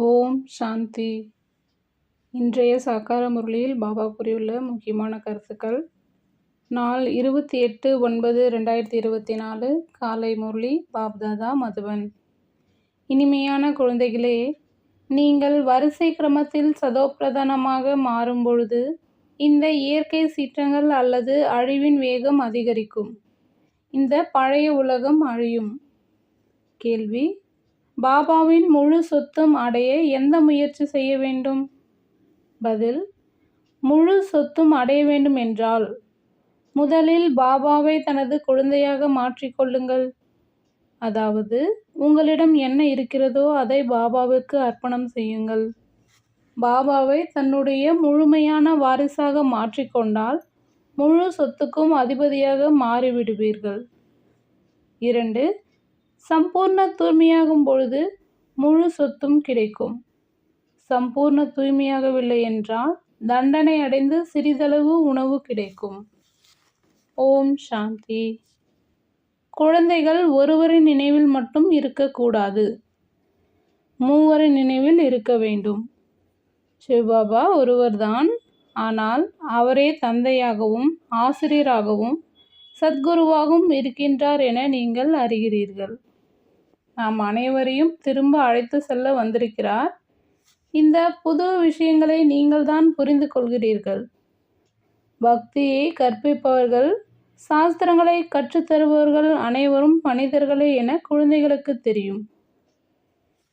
ஓம் சாந்தி. இன்றைய சாக்கார முரளியில் பாபா கூறியுள்ள முக்கியமான கருத்துக்கள். நாள் 28/9/2024 காலை முரளி பாப்தாதா மதுபன். இனிமையான குழந்தைகளே, நீங்கள் வரிசை கிரமத்தில் சதோப்பிரதானமாக மாறும் பொழுது இந்த இயற்கை சீற்றங்கள் அல்லது அழிவின் வேகம் அதிகரிக்கும். இந்த பழைய உலகம் அழியும். கேள்வி: பாபாவின் முழு சொத்தும் அடைய எந்த முயற்சி செய்ய வேண்டும்? பதில்: முழு சொத்தும் அடைய வேண்டும் என்றால் முதலில் பாபாவை தனது குழந்தையாக மாற்றிக்கொள்ளுங்கள். அதாவது உங்களிடம் என்ன இருக்கிறதோ அதை பாபாவுக்கு அர்ப்பணம் செய்யுங்கள். பாபாவை தன்னுடைய முழுமையான வாரிசாக மாற்றிக்கொண்டால் முழு சொத்துக்கும் அதிபதியாக மாறிவிடுவீர்கள். 2. சம்பூர்ண தூய்மையாகும் பொழுது முழு சொத்தும் கிடைக்கும். சம்பூர்ண தூய்மையாகவில்லை என்றால் தண்டனை அடைந்து சிறிதளவு உணவு கிடைக்கும். ஓம் சாந்தி. குழந்தைகள் ஒருவரின் நினைவில் மட்டும் இருக்கக்கூடாது, மூவரின் நினைவில் இருக்க வேண்டும். சிவபாபா ஒருவர்தான், ஆனால் அவரே தந்தையாகவும் ஆசிரியராகவும் சத்குருவாகவும் இருக்கின்றார் என நீங்கள் அறிகிறீர்கள். நாம் அனைவரையும் திரும்ப அழைத்து செல்ல வந்திருக்கிறார். இந்த புது விஷயங்களை நீங்கள் தான் புரிந்து கொள்கிறீர்கள். பக்தியை கற்பிப்பவர்கள், சாஸ்திரங்களை கற்றுத்தருபவர்கள் அனைவரும் மனிதர்களே என குழந்தைகளுக்கு தெரியும்.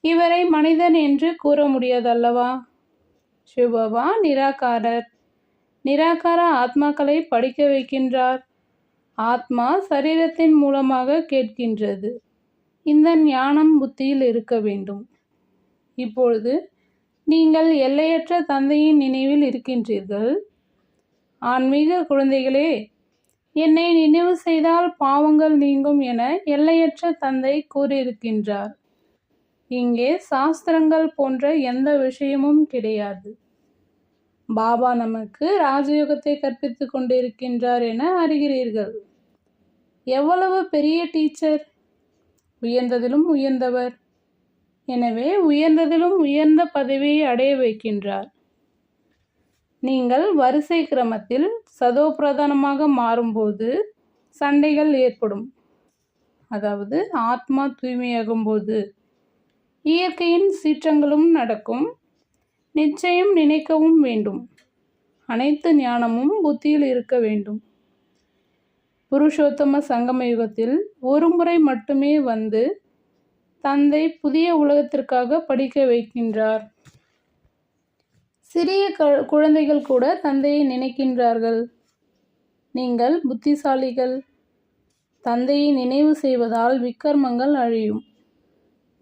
இவரை மனிதன் என்று கூற முடியாதல்லவா? சிவபாபா நிராகாரர். நிராகார ஆத்மாக்களை படிக்க வைக்கின்றார். ஆத்மா சரீரத்தின் மூலமாக கேட்கின்றது. இந்த ஞானம் புத்தியில் இருக்க வேண்டும். இப்பொழுது நீங்கள் எல்லையற்ற தந்தையின் நினைவில் இருக்கின்றீர்கள். ஆன்மீக குழந்தைகளே, என்னை நினைவு செய்தால் பாவங்கள் நீங்கும் என எல்லையற்ற தந்தை கூறியிருக்கின்றார். இங்கே சாஸ்திரங்கள் போன்ற எந்த விஷயமும் கிடையாது. பாபா நமக்கு ராஜயோகத்தை கற்பித்து கொண்டிருக்கின்றார் என அறிகிறீர்கள். எவ்வளவு பெரிய டீச்சர்! உயர்ந்ததிலும் உயர்ந்தவர். எனவே உயர்ந்ததிலும் உயர்ந்த பதவியை அடைய வைக்கின்றார். நீங்கள் வரிசை கிரமத்தில் சதோப்பிரதானமாக மாறும்போது சண்டைகள் ஏற்படும். அதாவது ஆத்மா தூய்மையாகும் போது இயற்கையின் சீற்றங்களும் நடக்கும். நிச்சயம் நினைக்கவும் வேண்டும். அனைத்து ஞானமும் புத்தியில் இருக்க வேண்டும். புருஷோத்தம சங்கம யுகத்தில் ஒரு முறை மட்டுமே வந்து தந்தை புதிய உலகத்திற்காக படிக்க வைக்கின்றார். சிறிய குழந்தைகள் கூட தந்தையை நினைக்கின்றார்கள். நீங்கள் புத்திசாலிகள். தந்தையை நினைவு செய்வதால் விக்கர்மங்கள் அழியும்.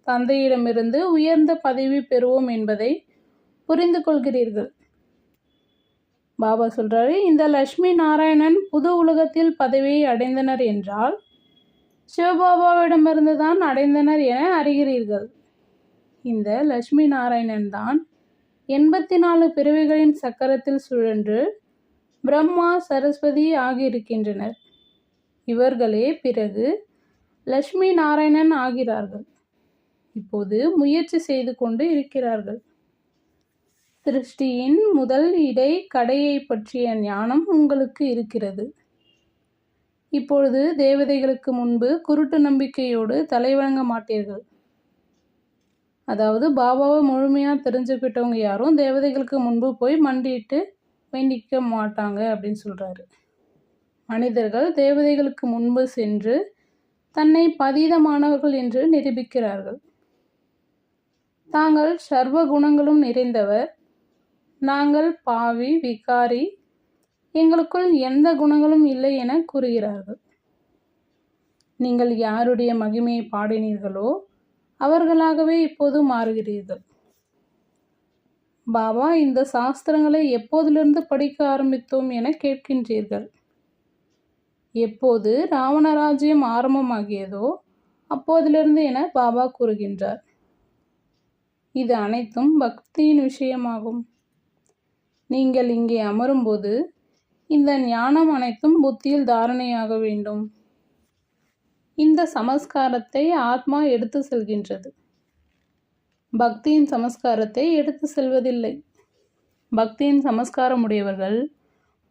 தந்தையிடமிருந்து உயர்ந்த பதவி பெறுவோம் என்பதை புரிந்து கொள்கிறீர்கள். பாபா சொல்றாரு, இந்த லட்சுமி நாராயணன் புது உலகத்தில் பதவியை அடைந்தனர் என்றால் சிவபாபாவிடமிருந்து தான் அடைந்தனர் என அறிகிறீர்கள். இந்த லட்சுமி நாராயணன் தான் 84 பிறவிகளின் சக்கரத்தில் சுழன்று பிரம்மா சரஸ்வதி ஆகியிருக்கின்றனர். இவர்களே பிறகு லட்சுமி நாராயணன் ஆகிறார்கள். இப்போது முயற்சி செய்து கொண்டு இருக்கிறார்கள். சிருஷ்டியின் முதல் இடை கடையை பற்றிய ஞானம் உங்களுக்கு இருக்கிறது. இப்பொழுது தேவதைகளுக்கு முன்பு குருட்டு நம்பிக்கையோடு தலைவணங்க மாட்டீர்கள். அதாவது பாபாவை முழுமையாக தெரிஞ்சுக்கிட்டவங்க யாரும் தேவதைகளுக்கு முன்பு போய் மண்டிட்டு வேண்டிக்க மாட்டாங்க அப்படின்னு சொல்கிறாரு. மனிதர்கள் தேவதைகளுக்கு முன்பு சென்று தன்னை பதீதமானவர்கள் என்று நிரூபிக்கிறார்கள். தாங்கள் சர்வ குணங்களும் நிறைந்தவர், நாங்கள் பாவி விகாரி, எங்களுக்குள் எந்த குணங்களும் இல்லை என கூறுகிறார்கள். நீங்கள் யாருடைய மகிமையை பாடினீர்களோ அவர்களாகவே இப்போது மாறுகிறீர்கள். பாபா, இந்த சாஸ்திரங்களை எப்போதிலிருந்து படிக்க ஆரம்பித்தோம் என கேட்கின்றீர்கள். எப்போது ராவணராஜ்யம் ஆரம்பமாகியதோ அப்போதிலிருந்து என பாபா கூறுகின்றார். இது அனைத்தும் பக்தியின் விஷயமாகும். நீங்கள் இங்கே அமரும்போது இந்த ஞானம் அனைத்தும் புத்தியில் தாரணையாக வேண்டும். இந்த சமஸ்காரத்தை ஆத்மா எடுத்து செல்கின்றது. பக்தியின் சமஸ்காரத்தை எடுத்து செல்வதில்லை. பக்தியின் சமஸ்காரம் உடையவர்கள்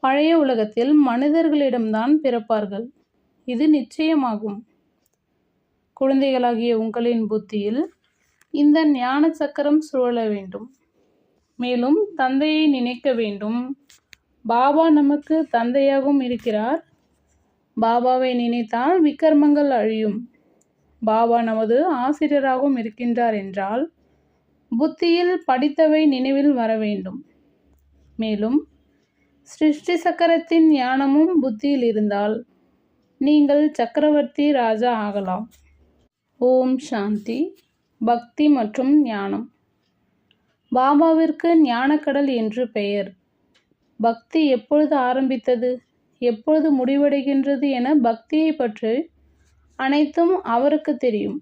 பழைய உலகத்தில் மனிதர்களிடம்தான் பிறப்பார்கள். இது நிச்சயமாகும். குழந்தைகளாகிய உங்களின் புத்தியில் இந்த ஞான சக்கரம் சுழல வேண்டும். மேலும் தந்தையை நினைக்க வேண்டும். பாபா நமக்கு தந்தையாகவும் இருக்கிறார். பாபாவை நினைத்தால் விக்ரமங்கள் அழியும். பாபா நமது ஆசிரியராகவும் இருக்கின்றார் என்றால் புத்தியில் படித்தவை நினைவில் வர வேண்டும். மேலும் சிருஷ்டி சக்கரத்தின் ஞானமும் புத்தியில் இருந்தால் நீங்கள் சக்கரவர்த்தி ராஜா ஆகலாம். ஓம் சாந்தி. பக்தி மற்றும் ஞானம். பாபாவிற்கு ஞானக்கடல் என்று பெயர். பக்தி எப்பொழுது ஆரம்பித்தது, எப்பொழுது முடிவடைகின்றது என பக்தியை பற்றி அனைத்தும் அவருக்கு தெரியும்.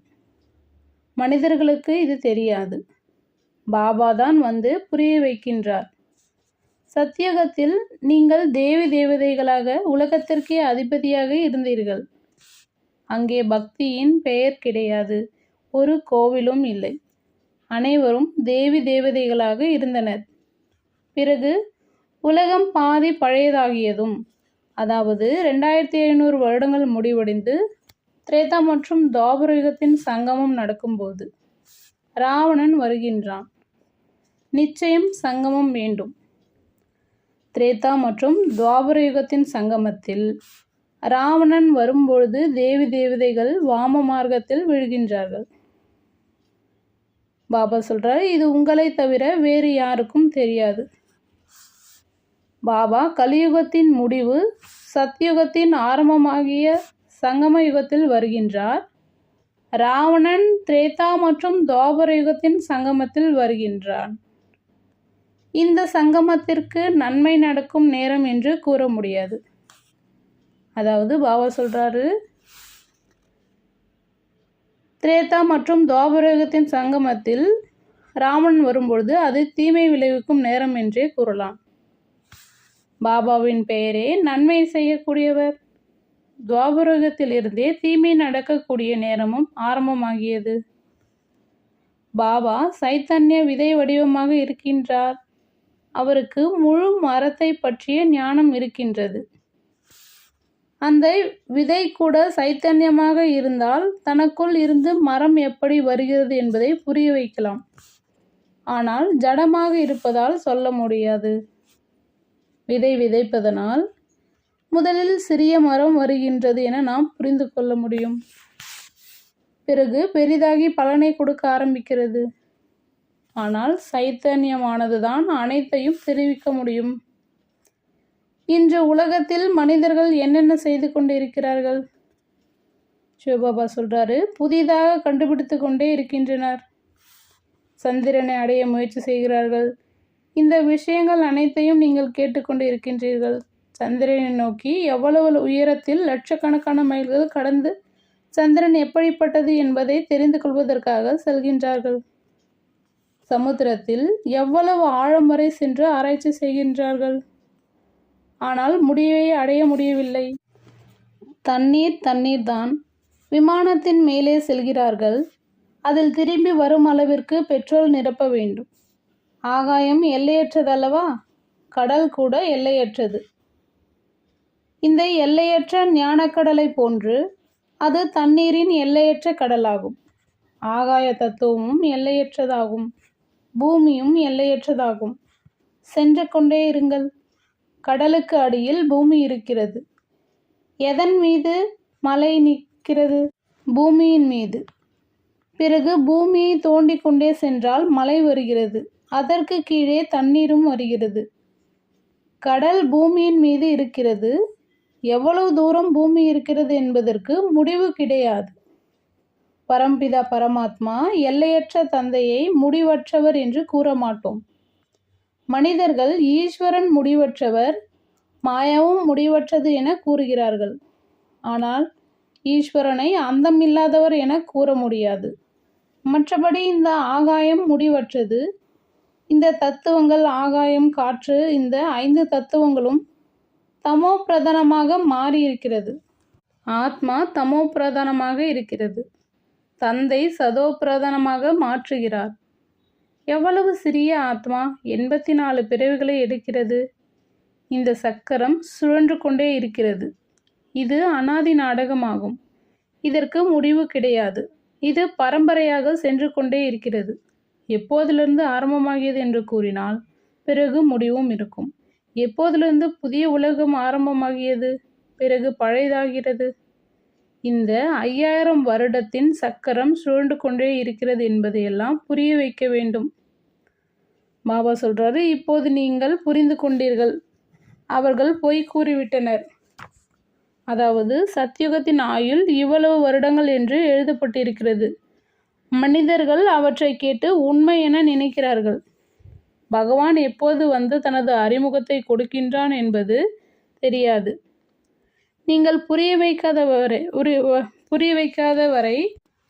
மனிதர்களுக்கு இது தெரியாது. பாபா தான் வந்து புரிய வைக்கின்றார். சத்தியுகத்தில் நீங்கள் தேவி தேவதைகளாக உலகத்திற்கே அதிபதியாக இருந்தீர்கள். அங்கே பக்தியின் பெயர் கிடையாது. ஒரு கோவிலும் இல்லை. அனைவரும் தேவி தேவதைகளாக இருந்தனர். பிறகு உலகம் பாதி பழையதாகியதும், அதாவது 2700 வருடங்கள் முடிவடைந்து திரேதா மற்றும் துவாபர யுகத்தின் சங்கமம் நடக்கும்போது ராவணன் வருகின்றான். நிச்சயம் சங்கமம் வேண்டும். திரேதா மற்றும் துவாபர யுகத்தின் சங்கமத்தில் ராவணன் வரும்பொழுது தேவி தேவதைகள் வாம மார்க்கத்தில் விழுகின்றார்கள். பாபா சொல்றார், இது உங்களை தவிர வேறு யாருக்கும் தெரியாது. பாபா கலியுகத்தின் முடிவு சத்யுகத்தின் ஆரம்பமாகிய சங்கம யுகத்தில் வருகின்றார். ராவணன் திரேதா மற்றும் துவாபர யுகத்தின் சங்கமத்தில் வருகின்றான். இந்த சங்கமத்திற்கு நன்மை நடக்கும் நேரம் என்று கூற முடியாது. அதாவது பாபா சொல்றாரு, திரேதா மற்றும் துவாபர யுகத்தின் சங்கமத்தில் ராவணன் வரும்பொழுது அது தீமை விளைவிக்கும் நேரம் என்றே கூறலாம். பாபாவின் பெயரே நன்மை செய்யக்கூடியவர். துவாபர யுகத்தில் இருந்தே தீமை நடக்கக்கூடிய நேரமும் ஆரம்பமாகியது. பாபா சைத்தன்ய விதை வடிவமாக இருக்கின்றார். அவருக்கு முழு மரத்தை பற்றிய ஞானம் இருக்கின்றது. அந்த விதை கூட சைத்தன்யமாக இருந்தால் தனக்குள் இருந்து மரம் எப்படி வருகிறது என்பதை புரிய வைக்கலாம். ஆனால் ஜடமாக இருப்பதால் சொல்ல முடியாது. விதை விதைப்பதனால் முதலில் சிறிய மரம் வருகின்றது என நாம் புரிந்து கொள்ள முடியும். பிறகு பெரிதாகி பலனை கொடுக்க ஆரம்பிக்கிறது. ஆனால் சைத்தன்யமானதுதான் அனைத்தையும் தெரிவிக்க முடியும். இன்று உலகத்தில் மனிதர்கள் என்னென்ன செய்து கொண்டு இருக்கிறார்கள்? சிவபாபா சொல்றாரு, புதிதாக கண்டுபிடித்து கொண்டே இருக்கின்றனர். சந்திரனை அடைய முயற்சி செய்கிறார்கள். இந்த விஷயங்கள் அனைத்தையும் நீங்கள் கேட்டுக்கொண்டு இருக்கின்றீர்கள். சந்திரனை நோக்கி எவ்வளவு உயரத்தில் லட்சக்கணக்கான மைல்கள் கடந்து சந்திரன் எப்படிப்பட்டது என்பதை தெரிந்து கொள்வதற்காக செல்கின்றார்கள். சமுத்திரத்தில் எவ்வளவு ஆழம் வரை சென்று ஆராய்ச்சி செய்கின்றார்கள். ஆனால் முடிவை அடைய முடியவில்லை. தண்ணீர் தான். விமானத்தின் மேலே செல்கிறார்கள். அதில் திரும்பி வரும் அளவிற்கு பெட்ரோல் நிரப்ப வேண்டும். ஆகாயம் எல்லையற்றதல்லவா? கடல் கூட எல்லையற்றது. இந்த எல்லையற்ற ஞானக்கடலை போன்று அது தண்ணீரின் எல்லையற்ற கடலாகும். ஆகாய தத்துவமும் எல்லையற்றதாகும். பூமியும் எல்லையற்றதாகும். சென்று கொண்டே இருங்கள். கடலுக்கு அடியில் பூமி இருக்கிறது. எதன் மீது மலை நிற்கிறது? பூமியின் மீது. பிறகு பூமியை தோண்டி கொண்டே சென்றால் மலை வருகிறது. அதற்கு கீழே தண்ணீரும் வருகிறது. கடல் பூமியின் மீது இருக்கிறது. எவ்வளவு தூரம் பூமி இருக்கிறது என்பதற்கு முடிவு கிடையாது. பரம்பிதா பரமாத்மா எல்லையற்ற தந்தையை முடிவற்றவர் என்று கூற மாட்டோம். மனிதர்கள் ஈஸ்வரன் முடிவற்றவர், மாயாவும் முடிவற்றது என கூறுகிறார்கள். ஆனால் ஈஸ்வரனை அந்தமில்லாதவர் என கூற முடியாது. மற்றபடி இந்த ஆகாயம் முடிவற்றது. இந்த தத்துவங்கள் ஆகாயம், காற்று, இந்த 5 தத்துவங்களும் தமோ பிரதானமாக மாறி இருக்கிறது. ஆத்மா தமோ பிரதானமாக இருக்கிறது. தந்தை சதோ பிரதானமாக மாற்றுகிறார். எவ்வளவு சிறிய ஆத்மா 84 பிறவிகளை எடுக்கிறது. இந்த சக்கரம் சுழன்று கொண்டே இருக்கிறது. இது அனாதி நாடகமாகும். இதற்கு முடிவு கிடையாது. இது பரம்பரையாக சென்று கொண்டே இருக்கிறது. எப்போதிலிருந்து ஆரம்பமாகியது என்று கூறினால் பிறகு முடிவும் இருக்கும். எப்போதிலிருந்து புதிய உலகம் ஆரம்பமாகியது, பிறகு பழையதாகிறது. இந்த 5000 வருடத்தின் சக்கரம் சுழன்று கொண்டே இருக்கிறது என்பதையெல்லாம் புரிய வைக்க வேண்டும். பாபா சொல்றாரு, இப்போது நீங்கள் புரிந்து கொண்டீர்கள். அவர்கள் பொய் கூறிவிட்டனர். அதாவது சத்யுகத்தின் ஆயுள் இவ்வளவு வருடங்கள் என்று எழுதப்பட்டிருக்கிறது. மனிதர்கள் அவற்றை கேட்டு உண்மை என நினைக்கிறார்கள். பகவான் எப்போது வந்து தனது அறிமுகத்தை கொடுக்கின்றான் என்பது தெரியாது. நீங்கள் புரிய வைக்காத வரை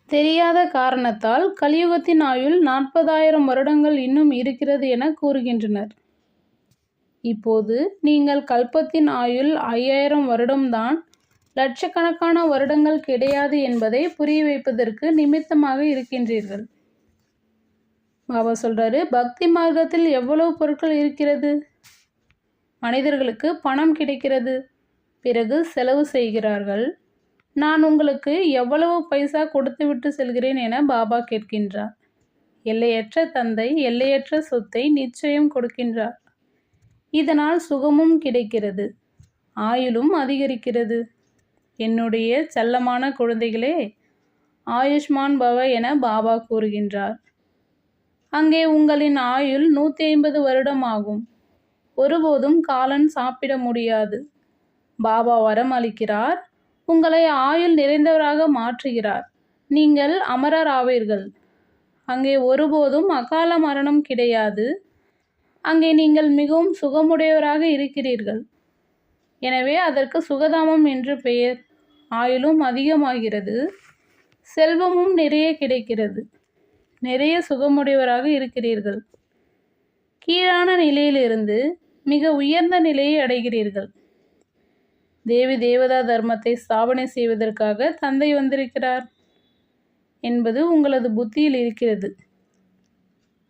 தெரியாத காரணத்தால் கலியுகத்தின் ஆயுள் 40,000 வருடங்கள் இன்னும் இருக்கிறது என கூறுகின்றனர். இப்போது நீங்கள் கல்பத்தின் ஆயுள் 5000 வருடம்தான், லட்சக்கணக்கான வருடங்கள் கிடையாது என்பதை புரிய வைப்பதற்கு நிமித்தமாக இருக்கின்றீர்கள். பாபா சொல்றாரு, பக்தி மார்க்கத்தில் எவ்வளவு பொருட்கள் இருக்கிறது. மனிதர்களுக்கு பணம் கிடைக்கிறது. பிறகு செலவு செய்கிறார்கள். நான் உங்களுக்கு எவ்வளவு பைசா கொடுத்துவிட்டு செல்கிறேன் என பாபா கேட்கின்றார். எல்லையற்ற தந்தை எல்லையற்ற சொத்தை நிச்சயம் கொடுக்கின்றார். இதனால் சுகமும் கிடைக்கிறது, ஆயுளும் அதிகரிக்கிறது. என்னுடைய செல்லமான குழந்தைகளே, ஆயுஷ்மான் பவ என பாபா கூறுகின்றார். அங்கே உங்களின் ஆயுள் 150 வருடம் ஆகும். ஒருபோதும் காலன் சாப்பிட முடியாது. பாபா வரம் அளிக்கிறார். உங்களை ஆயுள் நிறைந்தவராக மாற்றுகிறார். நீங்கள் அமரர் ஆவீர்கள். அங்கே ஒருபோதும் அகால மரணம் கிடையாது. அங்கே நீங்கள் மிகவும் சுகமுடையவராக இருக்கிறீர்கள். எனவே அதற்கு சுகதாமம் என்று பெயர். ஆயுளும் அதிகமாகிறது, செல்வமும் நிறைய கிடைக்கிறது. நிறைய சுகமுடையவராக இருக்கிறீர்கள். கீழான நிலையிலிருந்து மிக உயர்ந்த நிலையை அடைகிறீர்கள். தேவி தேவதா தர்மத்தை ஸ்தாபனை செய்வதற்காக தந்தை வந்திருக்கிறார் என்பது உங்களது புத்தியில் இருக்கிறது.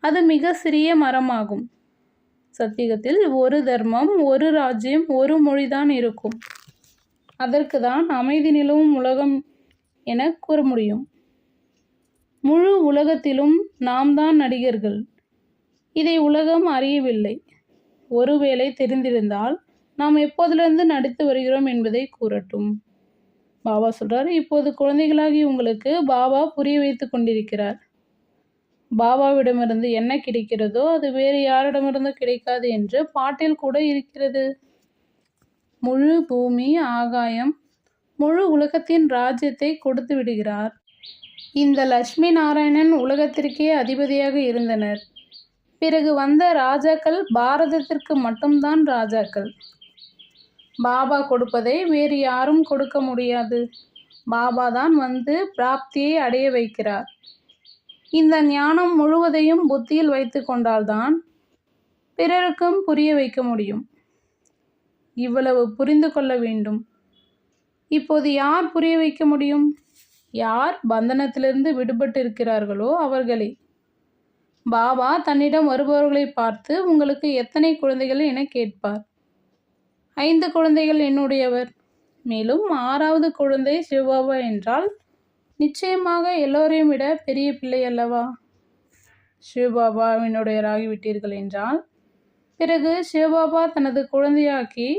அது மிக சிறிய மரமாகும். சத்தியுகத்தில் ஒரு தர்மம், ஒரு ராஜ்யம், ஒரு மொழிதான் இருக்கும். அதற்கு தான் அமைதி நிலவும் உலகம் என கூற முடியும். முழு உலகத்திலும் நாம் தான் நடிகர்கள். இதை உலகம் அறியவில்லை. ஒருவேளை தெரிந்திருந்தால் நாம் எப்போதிலிருந்து நடித்து வருகிறோம் என்பதை கூறட்டும். பாபா சொல்றார், இப்போது குழந்தைகளாகி உங்களுக்கு பாபா புரிய வைத்து கொண்டிருக்கிறார். பாபாவிடமிருந்து என்ன கிடைக்கிறதோ அது வேறு யாரிடமிருந்து கிடைக்காது என்று பாட்டில் கூட இருக்கிறது. முழு பூமி, ஆகாயம், முழு உலகத்தின் ராஜ்யத்தை கொடுத்து விடுகிறார். இந்த லட்சுமி நாராயணன் உலகத்திற்கே அதிபதியாக இருந்தனர். பிறகு வந்த ராஜாக்கள் பாரதத்திற்கு மட்டும்தான் ராஜாக்கள். பாபா கொடுப்பதை வேறு யாரும் கொடுக்க முடியாது. பாபா தான் வந்து பிராப்தியை அடைய வைக்கிறார். இந்த ஞானம் முழுவதையும் புத்தியில் வைத்து கொண்டால்தான் பிறருக்கும் புரிய வைக்க முடியும். இவ்வளவு புரிந்து கொள்ள வேண்டும். இப்போது யார் புரிய வைக்க முடியும்? யார் பந்தனத்திலிருந்து விடுபட்டு இருக்கிறார்களோ அவர்களே. பாபா தன்னிடம் வருபவர்களை பார்த்து உங்களுக்கு எத்தனை குழந்தைகள் என கேட்பார். 5 குழந்தைகள் என்னுடையவர். மேலும் 6வது குழந்தை சிவபாபா என்றால் நிச்சயமாக எல்லோரையும் விட பெரிய பிள்ளை அல்லவா? சிவபாபாவினுடையராகிவிட்டீர்கள் என்றால் பிறகு சிவபாபா தனது குழந்தையாக்கி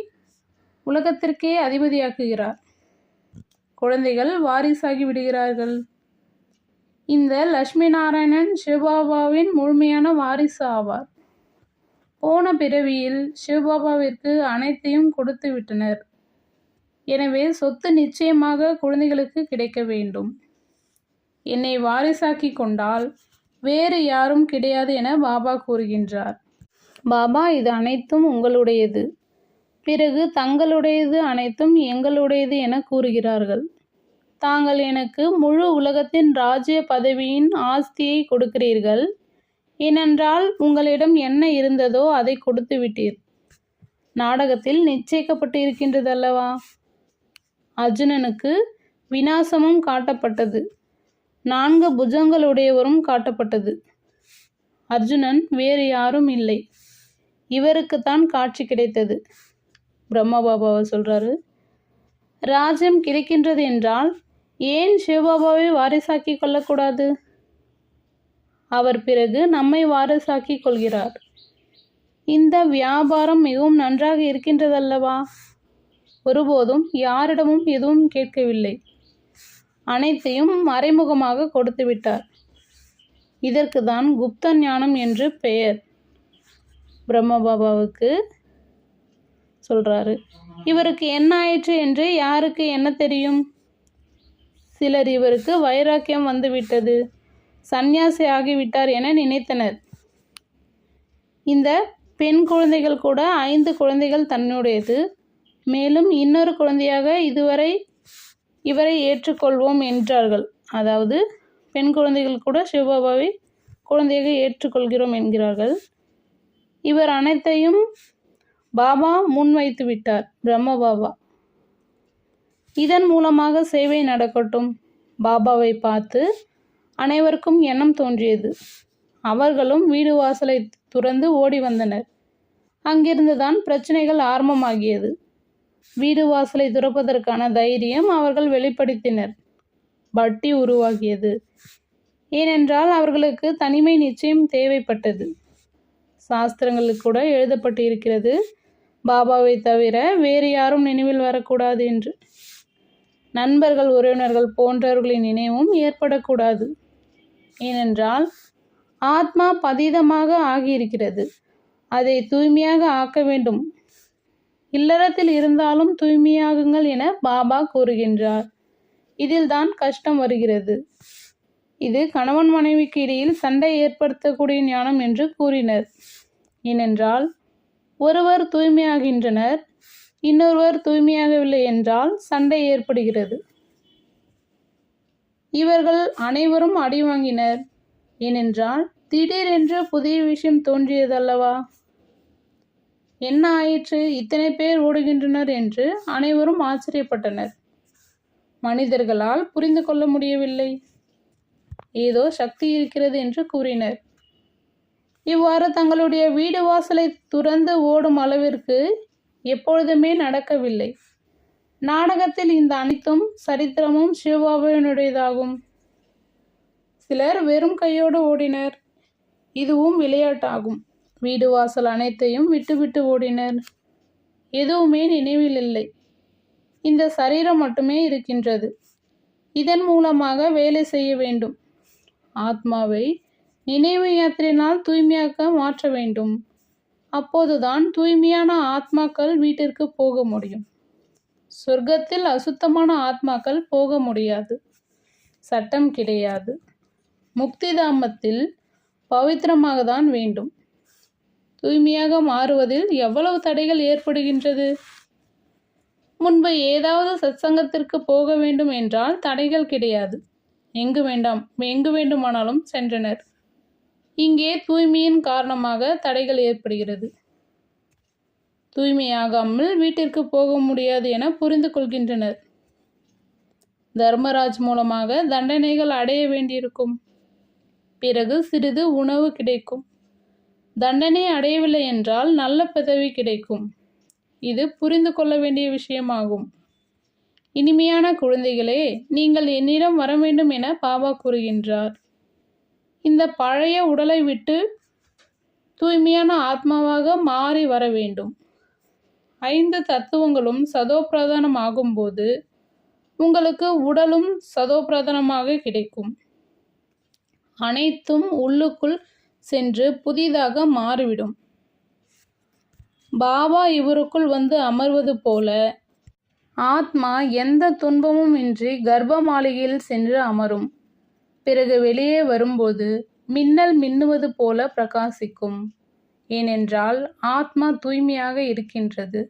உலகத்திற்கே அதிபதியாக்குகிறார். குழந்தைகள் வாரிசாகி விடுகிறார்கள். இந்த லட்சுமி நாராயணன் சிவபாபாவின் முழுமையான வாரிசு ஆவார். போன பிறவியில் சிவபாபாவிற்கு அனைத்தையும் கொடுத்து விட்டனர். எனவே சொத்து நிச்சயமாக குழந்தைகளுக்கு கிடைக்க வேண்டும். என்னை வாரிசாக்கி கொண்டால் வேறு யாரும் கிடையாது என பாபா கூறுகின்றார். பாபா, இது அனைத்தும் உங்களுடையது. பிறகு தங்களுடையது அனைத்தும் எங்களுடையது என கூறுகிறார்கள். தாங்கள் எனக்கு முழு உலகத்தின் ராஜ்ய பதவியின் ஆஸ்தியை கொடுக்கிறீர்கள். ஏனென்றால் உங்களிடம் என்ன இருந்ததோ அதை கொடுத்து விட்டீர். நாடகத்தில் நிச்சயிக்கப்பட்டு இருக்கின்றதல்லவா? அர்ஜுனனுக்கு விநாசமும் காட்டப்பட்டது, 4 புஜங்களுடையவரும் காட்டப்பட்டது. அர்ஜுனன் வேறு யாரும் இல்லை, இவருக்குத்தான் காட்சி கிடைத்தது. பிரம்மபாபாவை சொல்றாரு, ராஜ்யம் கிடைக்கின்றது என்றால் ஏன் சிவபாபாவை வாரிசாக்கி கொள்ளக்கூடாது? அவர் பிறகு நம்மை வாரிசாக்கி கொள்கிறார். இந்த வியாபாரம் மிகவும் நன்றாக இருக்கின்றதல்லவா? ஒருபோதும் யாரிடமும் எதுவும் கேட்கவில்லை, அனைத்தையும் மறைமுகமாக கொடுத்து விட்டார். இதற்கு தான் குப்த ஞானம் என்று பெயர். பிரம்மபாபாவுக்கு சொல்றாரு, இவருக்கு என்ன ஆயிற்று என்று யாருக்கு என்ன தெரியும்? சிலர் இவருக்கு வைராக்கியம் வந்துவிட்டது, சந்நியாசி ஆகிவிட்டார் என நினைத்தனர். இந்த பெண் குழந்தைகள் கூட 5 குழந்தைகள் தன்னுடையது, மேலும் இன்னொரு குழந்தையாக இவரை ஏற்றுக்கொள்வோம் என்றார்கள். அதாவது பெண் குழந்தைகள் கூட சிவபாபாவை குழந்தையாக ஏற்றுக்கொள்கிறோம் என்கிறார்கள். இவர் அனைத்தையும் பாபா முன்வைத்து விட்டார், பிரம்ம பாபா. இதன் மூலமாக சேவை நடக்கட்டும். பாபாவை பார்த்து அனைவருக்கும் எண்ணம் தோன்றியது. அவர்களும் வீடு வாசலை துறந்து ஓடி வந்தனர். அங்கிருந்துதான் பிரச்சனைகள் ஆரம்பமாகியது. வீடு வாசலை துறப்பதற்கான தைரியம் அவர்கள் வெளிப்படுத்தினர். பட்டி உருவாகியது. ஏனென்றால் அவர்களுக்கு தனிமை நிச்சயம் தேவைப்பட்டது. சாஸ்திரங்களில் கூட எழுதப்பட்டு இருக்கிறது, பாபாவை தவிர வேறு யாரும் நினைவில் வரக்கூடாது என்று. நண்பர்கள், உறவினர்கள் போன்றவர்களின் நினைவும் ஏற்படக்கூடாது. ஏனென்றால் ஆத்மா பதீதமாக ஆகியிருக்கிறது, அதை தூய்மையாக ஆக்க வேண்டும். இல்லறத்தில் இருந்தாலும் தூய்மையாகுங்கள் என பாபா கூறுகின்றார். இதில்தான் கஷ்டம் வருகிறது. இது கணவன் மனைவிக்கு இடையில் சண்டை ஏற்படுத்தக்கூடிய ஞானம் என்று கூறினர். ஏனென்றால் ஒருவர் தூய்மையாகின்றனர், இன்னொருவர் தூய்மையாகவில்லை என்றால் சண்டை ஏற்படுகிறது. இவர்கள் அனைவரும் அடி வாங்கினர். ஏனென்றால் திடீரென்று புதிய விஷயம் தோன்றியதல்லவா? என்ன ஆயிற்று, இத்தனை பேர் ஓடுகின்றனர் என்று அனைவரும் ஆச்சரியப்பட்டனர். மனிதர்களால் புரிந்து கொள்ள முடியவில்லை. ஏதோ சக்தி இருக்கிறது என்று கூறினர். இவ்வாறு தங்களுடைய வீடு வாசலை துறந்து ஓடும் அளவிற்கு எப்பொழுதுமே நடக்கவில்லை. நாடகத்தில் இந்த அனைத்தும் சரித்திரமும் சிவபாபாவினுடையதாகும். சிலர் வெறும் கையோடு ஓடினர். இதுவும் விளையாட்டாகும். வீடு வாசல் அனைத்தையும் விட்டுவிட்டு ஓடினர். எதுவுமே நினைவில் இல்லை. இந்த சரீரம் மட்டுமே இருக்கின்றது. இதன் மூலமாக வேலை செய்ய வேண்டும். ஆத்மாவை நினைவு யாத்திரையினால் தூய்மையாக்க மாற்ற வேண்டும். அப்போதுதான் தூய்மையான ஆத்மாக்கள் வீட்டிற்கு போக முடியும். சொர்க்கத்தில் அசுத்தமான ஆத்மாக்கள் போக முடியாது. சட்டம் கிடையாது. முக்திதாமத்தில் பவித்திரமாக தான் வேண்டும். தூய்மையாக மாறுவதில் எவ்வளவு தடைகள் ஏற்படுகின்றது. முன்பு ஏதாவது சத்சங்கத்திற்கு போக வேண்டும் என்றால் தடைகள் கிடையாது. எங்கு வேண்டுமானாலும் சென்றனர். இங்கே தூய்மையின் காரணமாக தடைகள் ஏற்படுகிறது. தூய்மையாகாமல் வீட்டிற்கு போக முடியாது என புரிந்து கொள்கின்றனர். தர்மராஜ் மூலமாக தண்டனைகள் அடைய வேண்டியிருக்கும். பிறகு சிறிது உணவு கிடைக்கும். தண்டனை அடையவில்லை என்றால் நல்ல பதவி கிடைக்கும். இது புரிந்து கொள்ள வேண்டிய விஷயமாகும். இனிமையான குழந்தைகளே, நீங்கள் என்னிடம் வர வேண்டும் என பாபா கூறுகின்றார். இந்த பழைய உடலை விட்டு தூய்மையான ஆத்மாவாக மாறி வர வேண்டும். 5 தத்துவங்களும் சதோபிரதானம் ஆகும்போது உங்களுக்கு உடலும் சதோபிரதானமாக கிடைக்கும். அனைத்தும் உள்ளுக்குள் சென்று புதிதாக மாறிவிடும். பாபா இவருக்குள் வந்து அமர்வது போல ஆத்மா எந்த துன்பமும் இன்றி கர்ப்ப மாளிகையில் சென்று அமரும். பிறகு வெளியே வரும்போது மின்னல் மின்னுவது போல பிரகாசிக்கும். ஏனென்றால் ஆத்மா தூய்மையாக இருக்கின்றது.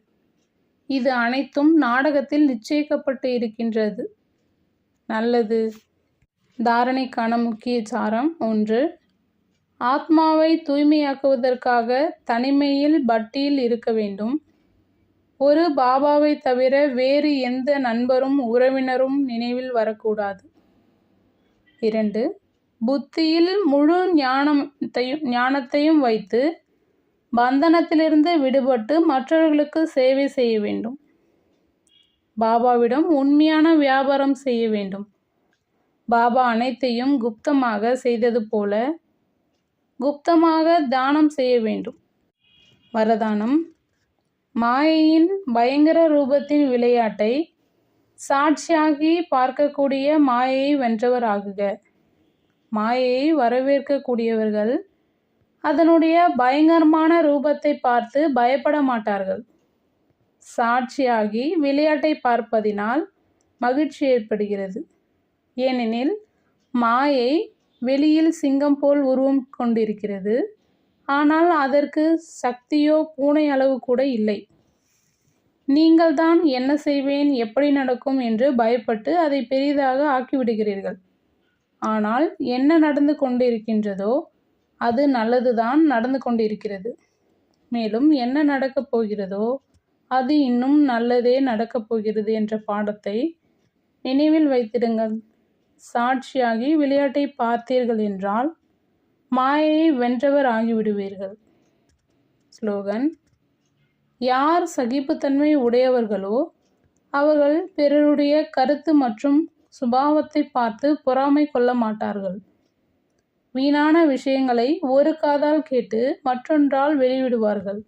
இது அனைத்தும் நாடகத்தில் நிச்சயிக்கப்பட்டு இருக்கின்றது. நல்லது. தாரணைக்கான முக்கிய சாரம் 1. ஆத்மாவை தூய்மையாக்குவதற்காக தனிமையில் பட்டியில் இருக்க வேண்டும். ஒரு பாபாவை தவிர வேறு எந்த நண்பரும் உறவினரும் நினைவில் வரக்கூடாது. 2. புத்தியில் முழு ஞானத்தையும் வைத்து பந்தனத்திலிருந்து விடுபட்டு மற்றவர்களுக்கு சேவை செய்ய வேண்டும். பாபாவிடம் உண்மையான வியாபாரம் செய்ய வேண்டும். பாபா அனைத்தையும் குப்தமாக செய்தது போல குப்தமாக தானம் செய்ய வேண்டும். வரதானம்: மாயையின் பயங்கர ரூபத்தின் விளையாட்டை சாட்சியாகி பார்க்கக்கூடிய மாயையை வென்றவர் ஆகுக. மாயையை வரவேற்கக்கூடியவர்கள் அதனுடைய பயங்கரமான ரூபத்தை பார்த்து பயப்பட மாட்டார்கள். சாட்சியாகி விளையாட்டை பார்ப்பதினால் மகிழ்ச்சி ஏற்படுகிறது. ஏனெனில் மாயை வெளியில் சிங்கம் போல் உருவம் கொண்டிருக்கிறது. ஆனால் அதற்கு சக்தியோ பூனை அளவு கூட இல்லை. நீங்கள் தான் என்ன செய்வேன், எப்படி நடக்கும் என்று பயப்பட்டு அதை பெரிதாக ஆக்கிவிடுகிறீர்கள். ஆனால் என்ன நடந்து கொண்டிருக்கின்றதோ அது நல்லதுதான் நடந்து கொண்டிருக்கிறது. மேலும் என்ன நடக்கப் போகிறதோ அது இன்னும் நல்லதே நடக்கப் போகிறது என்ற பாடத்தை நினைவில் வைத்திடுங்கள். சாட்சியாகி விளையாட்டை பார்த்தீர்கள் என்றால் மாயையை வென்றவர் ஆகிவிடுவீர்கள். ஸ்லோகன்: யார் சகிப்புத்தன்மை உடையவர்களோ அவர்கள் பிறருடைய கருத்து மற்றும் சுபாவத்தை பார்த்து பொறாமை கொள்ள மாட்டார்கள். வீணான விஷயங்களை ஒரு காதால் கேட்டு மற்றொன்றால் வெளிவிடுவார்கள்.